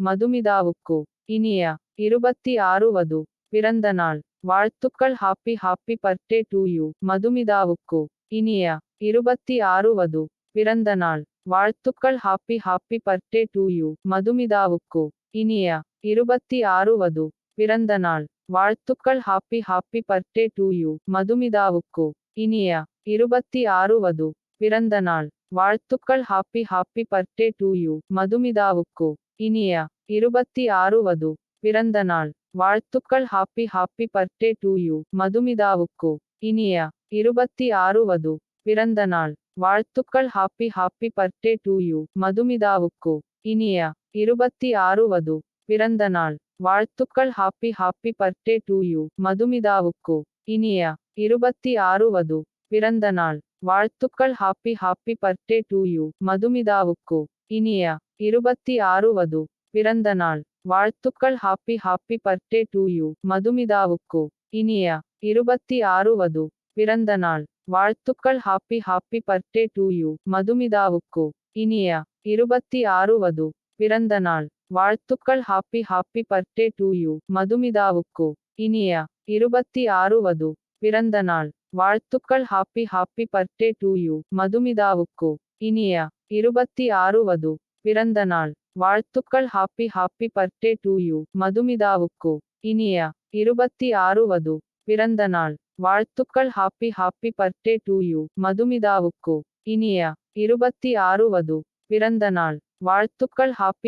மதுமிதாவுக்கு இனிய 26 வது பிறந்த நாள் வாழ்த்துக்கள். Happy happy birthday to you. மதுமிதாவுக்கு இனிய 26 வது பிறந்த நாள் வாழ்த்துக்கள். Happy happy birthday to you. மதுமிதாவுக்கு இனிய 26 வது பிறந்த நாள் வாழ்த்துக்கள். Happy happy birthday to you. மதுமிதாவுக்கு இனிய 26 வது பிறந்த நாள் வாழ்த்துக்கள். Happy happy birthday to you. மதுமிதாவுக்கு இனிய 26 வது பிறந்த நாள் வாழ்த்துக்கள். Happy happy birthday to you. மதுமிதாவுக்கு இனிய 26 வது பிறந்த நாள் வாழ்த்துக்கள். Happy happy birthday to you. மதுமிதாவுக்கு இனிய 26 வது பிறந்த நாள் வாழ்த்துக்கள். Happy happy birthday to you. மதுமிதாவுக்கு இனிய 26 வது பிறந்த நாள் வாழ்த்துக்கள். Happy happy birthday to you. மதுமிதாவுக்கு இனிய 26 வது பிறந்த நாள் வாழ்த்துக்கள். Happy happy birthday to you. மதுமிதாவுக்கு இனிய 26 வது பிறந்த நாள் வாழ்த்துக்கள். Happy happy birthday to you. மதுமிதாவுக்கு இனிய 26 வது பிறந்த நாள் வாழ்த்துக்கள். Happy happy birthday to you. மதுமிதாவுக்கு இனிய 26 வது பிறந்த நாள் வாழ்த்துக்கள். Happy happy birthday to you. மதுமிதாவுக்கு இனிய 26 வது பிறந்த நாள் வாழ்த்துக்கள். Happy happy birthday to you. மதுமிதாவுக்கு இனிய 26 வது பிறந்த நாள் வாழ்த்துக்கள். Happy happy birthday to you. மதுமிதாவுக்கு இனிய 26 வது பிறந்த நாள் வாழ்த்துக்கள். ஹாப்பி